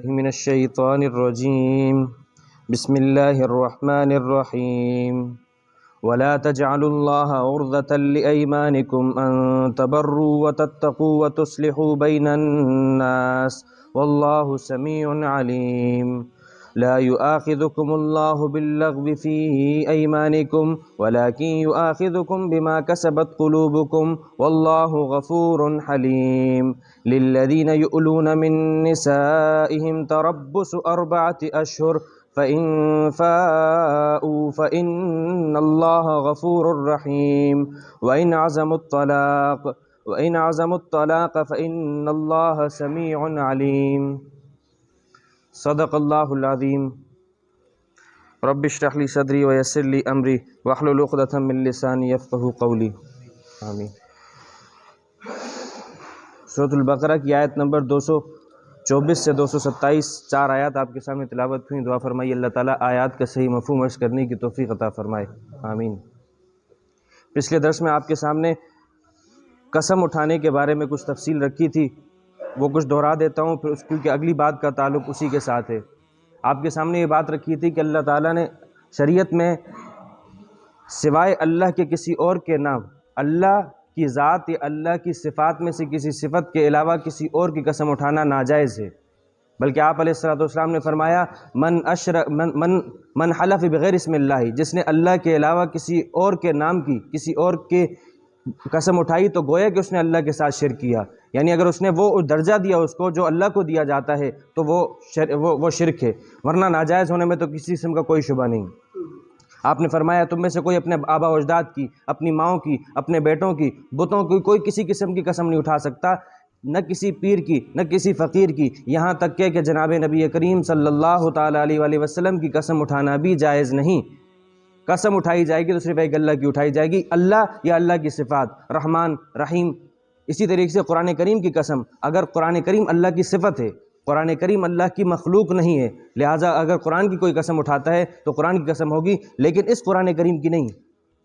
من الشیطان الرجیم بسم اللہ الرحمن الرحیم ولا تجعلوا الله عرضة لأيمانكم أن تبروا وتتقوا وتصلحوا بين الناس والله سميع عليم لا يؤاخذكم الله باللغو في أيمانكم ولكن يؤاخذكم بما كسبت قلوبكم والله غفور حليم للذين يؤلون من نسائهم تربص 4 أشهر فإن فاءوا فإن الله غفور رحيم وإن عزموا الطلاق فإن الله سميع عليم صدق اللہ العظیم رب اشرح لی صدری ویسر لی امری واحلل عقدۃ من لسانی یفقہوا قولی آمین۔ سورۃ البقرہ کی آیت نمبر 224 سے 227 4 آیات آپ کے سامنے تلاوت ہوئی۔ دعا فرمائیے اللہ تعالیٰ آیات کا صحیح مفہوم عرض کرنے کی توفیق عطا فرمائے، آمین۔ پچھلے درس میں آپ کے سامنے قسم اٹھانے کے بارے میں کچھ تفصیل رکھی تھی، وہ کچھ دہرا دیتا ہوں پھر کیونکہ اگلی بات کا تعلق اسی کے ساتھ ہے۔ آپ کے سامنے یہ بات رکھی تھی کہ اللہ تعالیٰ نے شریعت میں سوائے اللہ کے کسی اور کے نام، اللہ کی ذات یا اللہ کی صفات میں سے کسی صفت کے علاوہ کسی اور کی قسم اٹھانا ناجائز ہے، بلکہ آپ علیہ السلام نے فرمایا من حلف بغیر اسم اللہ، جس نے اللہ کے علاوہ کسی اور کے نام کی، کسی اور کے قسم اٹھائی تو گویا کہ اس نے اللہ کے ساتھ شرک کیا، یعنی اگر اس نے وہ درجہ دیا اس کو جو اللہ کو دیا جاتا ہے تو وہ شرک ہے، ورنہ ناجائز ہونے میں تو کسی قسم کا کوئی شبہ نہیں۔ آپ نے فرمایا تم میں سے کوئی اپنے آبا و اجداد کی، اپنی ماؤں کی، اپنے بیٹوں کی، بتوں کی کوئی کسی قسم کی قسم نہیں اٹھا سکتا، نہ کسی پیر کی، نہ کسی فقیر کی، یہاں تک کہ جناب نبی کریم صلی اللہ تعالیٰ علیہ وآلہ وسلم کی قسم اٹھانا بھی جائز نہیں۔ قسم اٹھائی جائے گی تو صرف ایک اللہ کی اٹھائی جائے گی، اللہ یا اللہ کی صفات، رحمان، رحیم۔ اسی طریقے سے قرآن کریم کی قسم، اگر قرآن کریم اللہ کی صفت ہے، قرآن کریم اللہ کی مخلوق نہیں ہے، لہٰذا اگر قرآن کی کوئی قسم اٹھاتا ہے تو قرآن کی قسم ہوگی، لیکن اس قرآن کریم کی نہیں،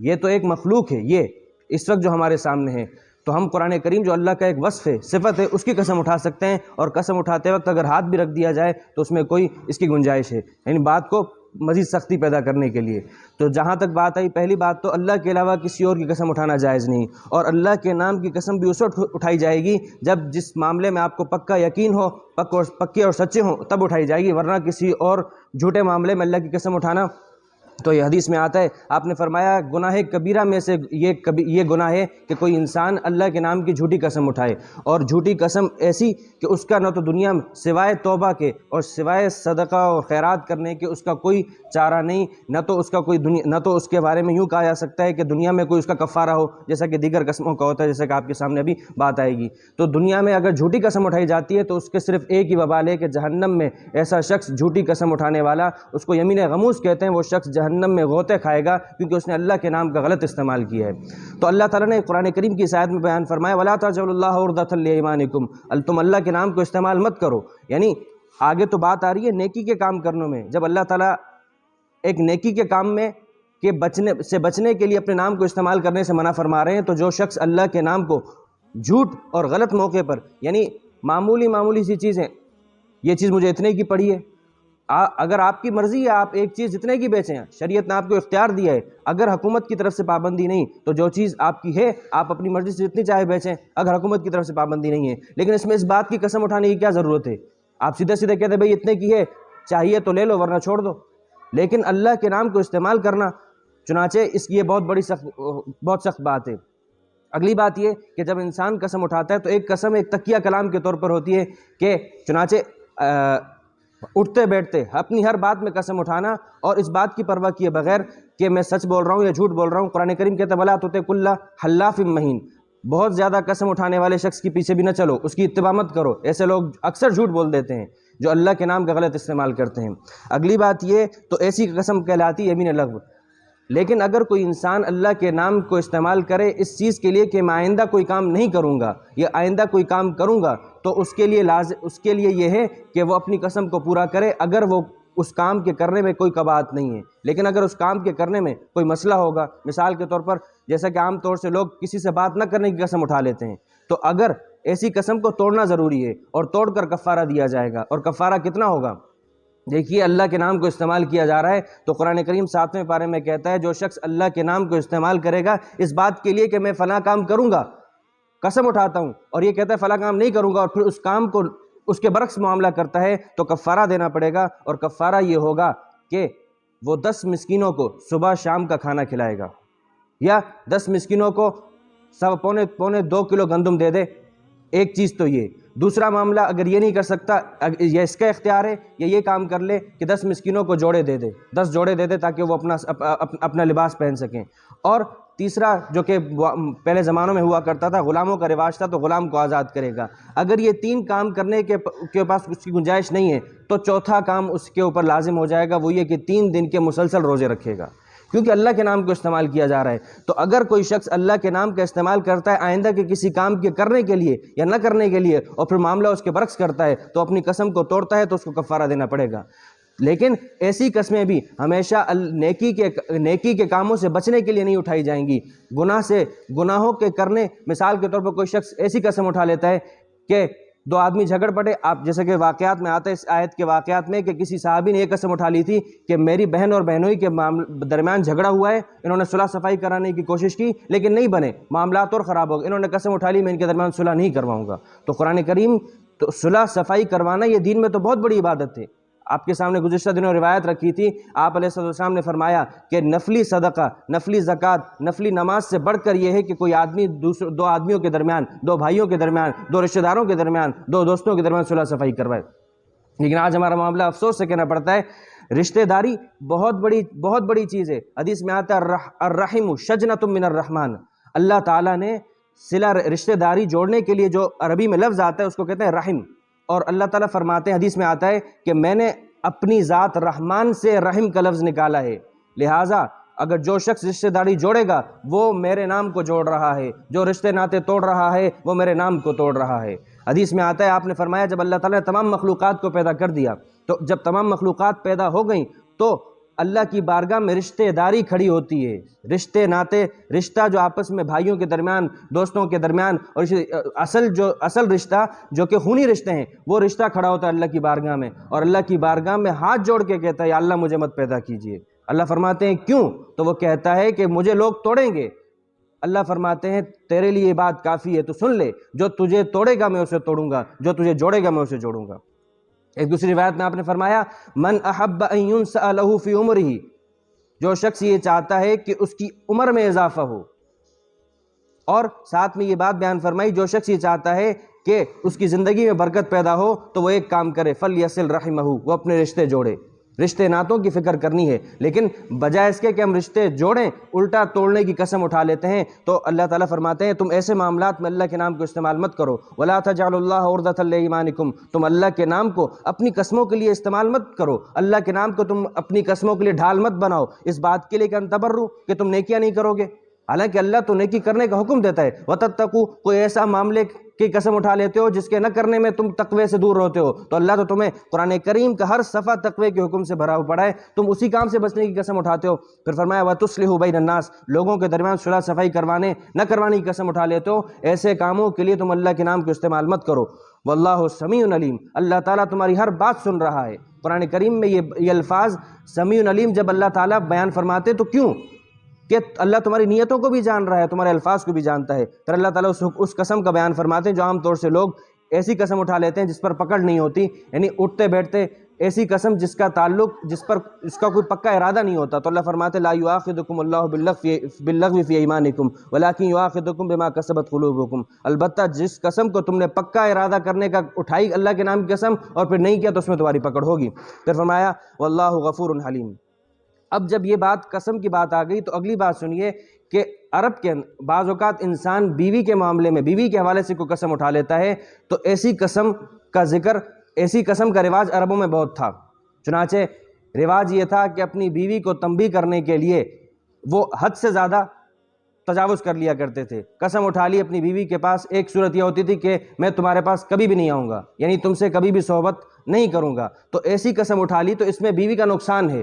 یہ تو ایک مخلوق ہے، یہ اس وقت جو ہمارے سامنے ہے، تو ہم قرآن کریم جو اللہ کا ایک وصف ہے، صفت ہے، اس کی قسم اٹھا سکتے ہیں، اور قسم اٹھاتے وقت اگر ہاتھ بھی رکھ دیا جائے تو اس میں کوئی اس کی گنجائش ہے، یعنی بات کو مزید سختی پیدا کرنے کے لیے۔ تو جہاں تک بات آئی، پہلی بات تو اللہ کے علاوہ کسی اور کی قسم اٹھانا جائز نہیں، اور اللہ کے نام کی قسم بھی اس وقت اٹھائی جائے گی جب جس معاملے میں آپ کو پکا یقین ہو، پکے اور سچے ہوں، تب اٹھائی جائے گی، ورنہ کسی اور جھوٹے معاملے میں اللہ کی قسم اٹھانا، تو یہ حدیث میں آتا ہے، آپ نے فرمایا گناہ کبیرہ میں سے یہ گناہ ہے کہ کوئی انسان اللہ کے نام کی جھوٹی قسم اٹھائے، اور جھوٹی قسم ایسی کہ اس کا نہ تو دنیا میں سوائے توبہ کے اور سوائے صدقہ اور خیرات کرنے کے اس کا کوئی چارہ نہیں، نہ تو اس کے بارے میں یوں کہا جا سکتا ہے کہ دنیا میں کوئی اس کا کفارہ ہو، جیسا کہ دیگر قسموں کا ہوتا ہے، جیسا کہ آپ کے سامنے ابھی بات آئے گی۔ تو دنیا میں اگر جھوٹی قسم اٹھائی جاتی ہے تو اس کے صرف ایک ہی وبال ہے کہ جہنم میں ایسا شخص جھوٹی قسم اٹھانے والا، اس کو یمین غموس کہتے ہیں، وہ شخص جہنم میں غوطے کھائے گا کیونکہ اس نے اللہ کے نام کا غلط استعمال کیا ہے۔ تو اللہ تعالیٰ نے قرآن کریم کی اس آیت میں بیان فرمایا وَلَا تَجْعَلُوا اللَّهَ عُرْضَةً لِأَيْمَانِكُمْ، تم اللہ کے نام کو استعمال مت کرو، یعنی آگے تو بات آ رہی ہے نیکی کے کام کرنے میں، جب اللہ تعالیٰ ایک نیکی کے کام میں کہ بچنے کے لیے اپنے نام کو استعمال کرنے سے منع فرما رہے ہیں، تو جو شخص اللہ کے نام کو جھوٹ اور غلط موقع پر، یعنی معمولی سی چیزیں، یہ چیز مجھے اتنے کی پڑی ہے، اگر آپ کی مرضی ہے آپ ایک چیز جتنے کی بیچیں، شریعت نے آپ کو اختیار دیا ہے، اگر حکومت کی طرف سے پابندی نہیں تو جو چیز آپ کی ہے آپ اپنی مرضی سے جتنی چاہے بیچیں، اگر حکومت کی طرف سے پابندی نہیں ہے، لیکن اس میں اس بات کی قسم اٹھانے کی کیا ضرورت ہے؟ آپ سیدھے کہتے ہیں بھائی اتنے کی ہے، چاہیے تو لے لو ورنہ چھوڑ دو، لیکن اللہ کے نام کو استعمال کرنا، چنانچہ اس کی یہ بہت سخت بات ہے۔ اگلی بات یہ کہ جب انسان قسم اٹھاتا ہے تو ایک قسم ایک تکیہ کلام کے طور پر ہوتی ہے کہ چنانچہ اٹھتے بیٹھتے اپنی ہر بات میں قسم اٹھانا اور اس بات کی پرواہ کیے بغیر کہ میں سچ بول رہا ہوں یا جھوٹ بول رہا ہوں۔ قرآن کریم کہتا ہے وَلَا تُطِعْ كُلَّ حَلَّافٍ مَّهِينٍ، بہت زیادہ قسم اٹھانے والے شخص کے پیچھے بھی نہ چلو، اس کی اتباع مت کرو، ایسے لوگ اکثر جھوٹ بول دیتے ہیں جو اللہ کے نام کا غلط استعمال کرتے ہیں۔ اگلی بات یہ تو ایسی قسم کہلاتی یمین لغو، لیکن اگر کوئی انسان اللہ کے نام کو استعمال کرے اس چیز کے لیے کہ میں آئندہ کوئی کام نہیں کروں گا یا آئندہ کوئی کام کروں گا، تو اس کے لیے یہ ہے کہ وہ اپنی قسم کو پورا کرے اگر وہ اس کام کے کرنے میں کوئی قباحت نہیں ہے۔ لیکن اگر اس کام کے کرنے میں کوئی مسئلہ ہوگا، مثال کے طور پر جیسا کہ عام طور سے لوگ کسی سے بات نہ کرنے کی قسم اٹھا لیتے ہیں، تو اگر ایسی قسم کو توڑنا ضروری ہے اور توڑ کر کفارہ دیا جائے گا۔ اور کفارہ کتنا ہوگا؟ دیکھیے اللہ کے نام کو استعمال کیا جا رہا ہے تو قرآن کریم 7ویں پارے میں کہتا ہے جو شخص اللہ کے نام کو استعمال کرے گا اس بات کے لیے کہ میں فلاں کام کروں گا، قسم اٹھاتا ہوں، اور یہ کہتا ہے فلاں کام نہیں کروں گا اور پھر اس کام کو اس کے برعکس معاملہ کرتا ہے تو کفارہ دینا پڑے گا۔ اور کفارہ یہ ہوگا کہ وہ 10 مسکینوں کو صبح شام کا کھانا کھلائے گا، یا 10 مسکینوں کو پونے 2 کلو گندم دے دے۔ ایک چیز تو یہ۔ دوسرا معاملہ اگر یہ نہیں کر سکتا یا اس کا اختیار ہے یا یہ کام کر لے کہ 10 مسکینوں کو جوڑے دے دے، 10 جوڑے دے دے تاکہ وہ اپنا لباس پہن سکیں۔ اور تیسرا جو کہ پہلے زمانوں میں ہوا کرتا تھا، غلاموں کا رواج تھا، تو غلام کو آزاد کرے گا۔ اگر یہ 3 کام کرنے کے پاس اس کی گنجائش نہیں ہے تو چوتھا کام اس کے اوپر لازم ہو جائے گا، وہ یہ کہ 3 دن کے مسلسل روزے رکھے گا، کیونکہ اللہ کے نام کو استعمال کیا جا رہا ہے۔ تو اگر کوئی شخص اللہ کے نام کا استعمال کرتا ہے آئندہ کے کسی کام کے کرنے کے لیے یا نہ کرنے کے لیے اور پھر معاملہ اس کے برعکس کرتا ہے تو اپنی قسم کو توڑتا ہے تو اس کو کفارہ دینا پڑے گا۔ لیکن ایسی قسمیں بھی ہمیشہ نیکی کے کاموں سے بچنے کے لیے نہیں اٹھائی جائیں گی۔ گناہوں کے کرنے، مثال کے طور پر کوئی شخص ایسی قسم اٹھا لیتا ہے کہ 2 آدمی جھگڑ پڑے، آپ جیسے کہ واقعات میں آتا ہے اس آیت کے واقعات میں کہ کسی صحابی نے یہ قسم اٹھا لی تھی کہ میری بہن اور بہنوئی کے درمیان جھگڑا ہوا ہے، انہوں نے صلح صفائی کرانے کی کوشش کی لیکن نہیں بنے، معاملات اور خراب ہو گئے، انہوں نے قسم اٹھا لی میں ان کے درمیان صلح نہیں کرواؤں گا۔ تو قرآن کریم تو صلح صفائی کروانا یہ دین میں تو بہت بڑی عبادت ہے۔ آپ کے سامنے گزشتہ دنوں روایت رکھی تھی، آپ علیہ السلام نے فرمایا کہ نفلی صدقہ، نفلی زکوٰۃ، نفلی نماز سے بڑھ کر یہ ہے کہ کوئی آدمی 2 آدمیوں کے درمیان، 2 بھائیوں کے درمیان، 2 رشتہ داروں کے درمیان، 2 دوستوں کے درمیان صلح صفائی کروائے۔ لیکن آج ہمارا معاملہ افسوس سے کہنا پڑتا ہے، رشتہ داری بہت بڑی چیز ہے۔ حدیث میں آتا ہے الرحم شجنۃ من الرحمن، اللہ تعالیٰ نے صلہ رشتہ داری جوڑنے کے لیے جو عربی میں لفظ آتا ہے اس کو کہتے ہیں رحم، اور اللہ تعالیٰ فرماتے ہیں حدیث میں آتا ہے کہ میں نے اپنی ذات رحمان سے رحم کا لفظ نکالا ہے، لہٰذا اگر جو شخص رشتہ داری جوڑے گا وہ میرے نام کو جوڑ رہا ہے، جو رشتے ناطے توڑ رہا ہے وہ میرے نام کو توڑ رہا ہے۔ حدیث میں آتا ہے آپ نے فرمایا جب اللہ تعالیٰ نے تمام مخلوقات کو پیدا کر دیا تو جب تمام مخلوقات پیدا ہو گئیں تو اللہ کی بارگاہ میں رشتہ داری کھڑی ہوتی ہے، رشتے ناطے، رشتہ جو آپس میں بھائیوں کے درمیان، دوستوں کے درمیان، اور اصل رشتہ جو کہ خونی رشتے ہیں وہ رشتہ کھڑا ہوتا ہے اللہ کی بارگاہ میں، اور اللہ کی بارگاہ میں ہاتھ جوڑ کے کہتا ہے یا اللہ مجھے مت پیدا کیجیے۔ اللہ فرماتے ہیں کیوں؟ تو وہ کہتا ہے کہ مجھے لوگ توڑیں گے۔ اللہ فرماتے ہیں تیرے لیے یہ بات کافی ہے، تو سن لے، جو تجھے توڑے گا میں اسے توڑوں گا، جو تجھے جوڑے گا میں اسے جوڑوں گا۔ ایک دوسری روایت میں آپ نے فرمایا من احب ان ينسأ له فی عمرہ، جو شخص یہ چاہتا ہے کہ اس کی عمر میں اضافہ ہو، اور ساتھ میں یہ بات بیان فرمائی جو شخص یہ چاہتا ہے کہ اس کی زندگی میں برکت پیدا ہو تو وہ ایک کام کرے فلیصل رحمہ، وہ اپنے رشتے جوڑے۔ رشتے ناتوں کی فکر کرنی ہے، لیکن بجائے اس کے کہ ہم رشتے جوڑیں الٹا توڑنے کی قسم اٹھا لیتے ہیں۔ تو اللہ تعالیٰ فرماتے ہیں تم ایسے معاملات میں اللہ کے نام کو استعمال مت کرو، وَلَا تَجْعَلُوا اللَّهَ عُرْضَةً لِأَيْمَانِكُمْ، تم اللہ کے نام کو اپنی قسموں کے لیے استعمال مت کرو، اللہ کے نام کو تم اپنی قسموں کے لیے ڈھال مت بناؤ اس بات کے لیے کہ ان تبروا، کہ تم نیکیاں نہیں کرو گے، حالانکہ اللہ تو نیکی کرنے کا حکم دیتا ہے۔ وَتَتَّقُوا، کوئی ایسا معاملے کی قسم اٹھا لیتے ہو جس کے نہ کرنے میں تم تقوی سے دور ہوتے ہو، تو اللہ تو تمہیں قرآن کریم کا ہر صفحہ تقوی کے حکم سے بھرا ہوا پڑا ہے، تم اسی کام سے بچنے کی قسم اٹھاتے ہو۔ پھر فرمایا وَتُصْلِحُ بَيْنَ النَّاسِ، لوگوں کے درمیان صلح صفائی کروانے نہ کروانے کی قسم اٹھا لیتے ہو، ایسے کاموں کے لیے تم اللہ کے نام کو استعمال مت کرو۔ واللہ سمیع علیم، اللہ تعالیٰ تمہاری ہر بات سن رہا ہے۔ قرآن کریم میں یہ الفاظ سمیع علیم جب اللہ تعالیٰ بیان فرماتے تو کیوں؟ کہ اللہ تمہاری نیتوں کو بھی جان رہا ہے، تمہارے الفاظ کو بھی جانتا ہے۔ پھر اللہ تعالیٰ اس قسم کا بیان فرماتے ہیں جو عام طور سے لوگ ایسی قسم اٹھا لیتے ہیں جس پر پکڑ نہیں ہوتی، یعنی اٹھتے بیٹھتے ایسی قسم جس کا تعلق اس کا کوئی پکا ارادہ نہیں ہوتا۔ تو اللہ فرماتے لا یؤاخذکم اللہ باللغو فی ایمانکم ولکن یؤاخذکم بما کسبت قلوبکم، البتہ جس قسم کو تم نے پکا ارادہ کرنے کا اٹھائی اللہ کے نام کی قسم اور پھر نہیں کیا تو اس میں تمہاری پکڑ ہوگی۔ پھر فرمایا واللہ غفور حلیم۔ اب جب یہ بات قسم کی بات آ گئی تو اگلی بات سنیے کہ عرب کے بعض اوقات انسان بیوی کے معاملے میں بیوی کے حوالے سے کوئی قسم اٹھا لیتا ہے تو ایسی قسم کا ذکر، ایسی قسم کا رواج عربوں میں بہت تھا۔ چنانچہ رواج یہ تھا کہ اپنی بیوی کو تنبیہ کرنے کے لیے وہ حد سے زیادہ تجاوز کر لیا کرتے تھے۔ قسم اٹھا لی اپنی بیوی کے پاس، ایک صورت یہ ہوتی تھی کہ میں تمہارے پاس کبھی بھی نہیں آؤں گا، یعنی تم سے کبھی بھی صحبت نہیں کروں گا، تو ایسی قسم اٹھا لی تو اس میں بیوی کا نقصان ہے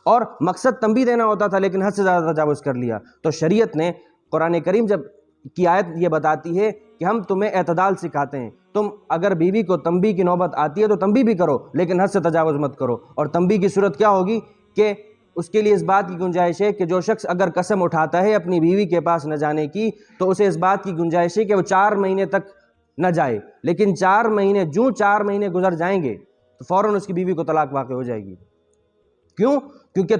اور مقصد تنبیہ دینا ہوتا تھا لیکن حد سے زیادہ تجاوز کر لیا۔ تو شریعت نے قرآن کریم جب کی آیت یہ بتاتی ہے کہ ہم تمہیں اعتدال سکھاتے ہیں، تم اگر بیوی کو تنبیہ کی نوبت آتی ہے تو تنبیہ بھی کرو، لیکن حد سے تجاوز مت کرو۔ اور تنبیہ کی صورت کیا ہوگی کہ اس کے لیے اس بات کی گنجائش ہے کہ جو شخص اگر قسم اٹھاتا ہے اپنی بیوی کے پاس نہ جانے کی تو اسے اس بات کی گنجائش ہے کہ وہ 4 مہینے تک نہ جائے، لیکن 4 مہینے گزر جائیں گے تو فوراً اس کی بیوی کو طلاق واقع ہو جائے گی۔ کیوں؟ کیونکہ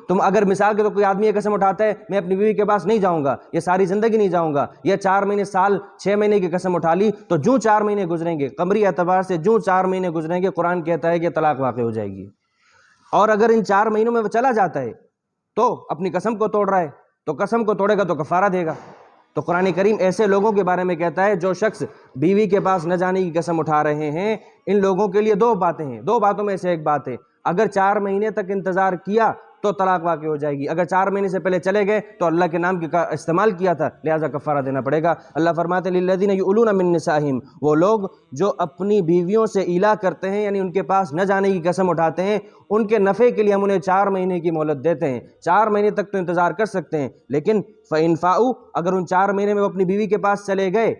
تم اگر مثال کے تو کوئی آدمی یہ قسم اٹھاتا ہے میں اپنی بیوی کے پاس نہیں جاؤں گا، یہ ساری زندگی نہیں جاؤں گا، یا 4 مہینے، سال، 6 مہینے کی قسم اٹھا لی تو جوں 4 مہینے گزریں گے، قمری اعتبار سے جوں 4 مہینے گزریں گے، قرآن کہتا ہے کہ طلاق واقع ہو جائے گی۔ اور اگر ان 4 مہینوں میں وہ چلا جاتا ہے تو اپنی قسم کو توڑ رہا ہے، تو قسم کو توڑے گا تو کفارہ دے گا۔ تو قرآن کریم ایسے لوگوں کے بارے میں کہتا ہے جو شخص بیوی کے پاس نہ جانے کی قسم اٹھا رہے ہیں، ان لوگوں کے لیے 2 باتیں ہیں، 2 باتوں میں سے ایک بات ہے، اگر 4 مہینے تک انتظار کیا تو طلاق واقع ہو جائے گی، اگر 4 مہینے سے پہلے چلے گئے تو اللہ کے نام کا استعمال کیا تھا لہٰذا کفارہ دینا پڑے گا۔ اللہ فرماتے ہیں للذین یؤلون من نسائہم، وہ لوگ جو اپنی بیویوں سے ایلا کرتے ہیں یعنی ان کے پاس نہ جانے کی قسم اٹھاتے ہیں، ان کے نفع کے لیے ہم انہیں 4 مہینے کی مہلت دیتے ہیں، 4 مہینے تک تو انتظار کر سکتے ہیں، لیکن فَإِن فَاءُوا، اگر ان 4 مہینے میں وہ اپنی بیوی کے پاس چلے گئے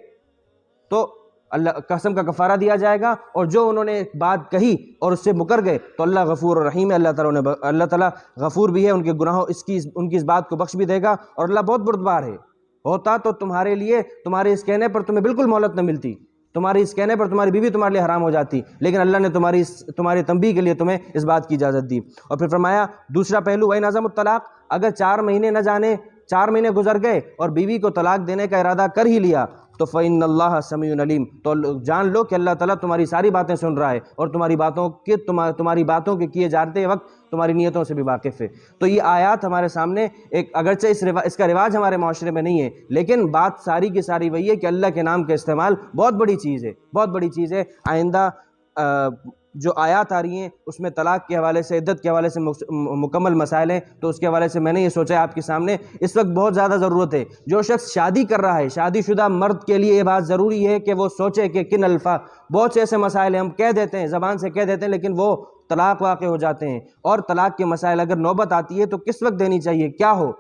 تو اللہ قسم کا کفارہ دیا جائے گا، اور جو انہوں نے بات کہی اور اس سے مکر گئے تو اللہ غفور الرحیم ہے، اللہ تعالیٰ غفور بھی ہے، ان کے گناہوں ان کی اس بات کو بخش بھی دے گا، اور اللہ بہت بردبار ہے۔ ہوتا تو تمہارے لیے تمہارے اس کہنے پر تمہیں بالکل مہلت نہ ملتی، تمہاری اس کہنے پر تمہاری بیوی تمہارے لیے حرام ہو جاتی، لیکن اللہ نے تمہاری تنبیہ کے لیے تمہیں اس بات کی اجازت دی۔ اور پھر فرمایا دوسرا پہلو وَإِنْ عَزَمُوا الطَّلَاقَ، اگر 4 مہینے نہ جانے، 4 مہینے گزر گئے اور بیوی کو طلاق دینے کا ارادہ کر ہی لیا تو فَإِنَّ اللَّهَ سَمِيعٌ عَلِيمٌ، تو جان لو کہ اللہ تعالیٰ تمہاری ساری باتیں سن رہا ہے اور تمہاری باتوں کے کیے جاتے وقت تمہاری نیتوں سے بھی واقف ہے۔ تو یہ آیات ہمارے سامنے ایک اگرچہ اس کا رواج ہمارے معاشرے میں نہیں ہے، لیکن بات ساری کی ساری وہی ہے کہ اللہ کے نام کا استعمال بہت بڑی چیز ہے، بہت بڑی چیز ہے۔ آئندہ جو آیات آ رہی ہیں اس میں طلاق کے حوالے سے، عدت کے حوالے سے مکمل مسائل ہیں، تو اس کے حوالے سے میں نے یہ سوچا آپ کے سامنے اس وقت بہت زیادہ ضرورت ہے۔ جو شخص شادی کر رہا ہے، شادی شدہ مرد کے لیے یہ بات ضروری ہے کہ وہ سوچے کہ کن الفاظ، بہت سے ایسے مسائل ہیں ہم کہہ دیتے ہیں، زبان سے کہہ دیتے ہیں، لیکن وہ طلاق واقع ہو جاتے ہیں، اور طلاق کے مسائل اگر نوبت آتی ہے تو کس وقت دینی چاہیے، کیا ہو،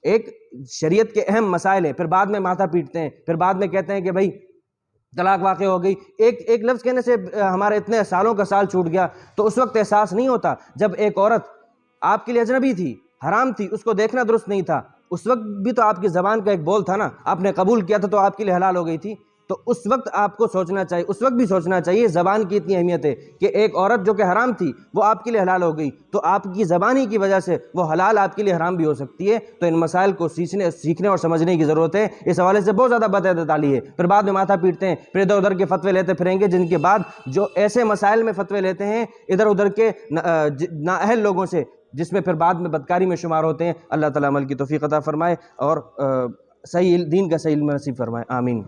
ایک شریعت کے اہم مسائل ہیں، پھر بعد میں ماتھا پیٹتے ہیں، پھر بعد میں کہتے ہیں کہ بھائی طلاق واقع ہو گئی، ایک لفظ کہنے سے ہمارے اتنے سالوں کا سال چھوٹ گیا، تو اس وقت احساس نہیں ہوتا جب ایک عورت آپ کے لیے اجنبی تھی، حرام تھی، اس کو دیکھنا درست نہیں تھا، اس وقت بھی تو آپ کی زبان کا ایک بول تھا نا، آپ نے قبول کیا تھا تو آپ کے لیے حلال ہو گئی تھی، تو اس وقت آپ کو سوچنا چاہیے، اس وقت بھی سوچنا چاہیے زبان کی اتنی اہمیت ہے کہ ایک عورت جو کہ حرام تھی وہ آپ کے لیے حلال ہو گئی، تو آپ کی زبان ہی کی وجہ سے وہ حلال آپ کے لیے حرام بھی ہو سکتی ہے۔ تو ان مسائل کو سیکھنے اور سمجھنے کی ضرورت ہے، اس حوالے سے بہت زیادہ بدعتالی ہے، پھر بعد میں ماتھا پیٹتے ہیں، پھر ادھر ادھر کے فتوے لیتے پھریں گے، جن کے بعد جو ایسے مسائل میں فتوے لیتے ہیں ادھر ادھر کے نااہل لوگوں سے، جس میں پھر بعد میں بدکاری میں شمار ہوتے ہیں۔ اللہ تعالیٰ عمل کی توفیق عطا فرمائے اور صحیح دین کا صحیح علم نصیب فرمائے، آمین۔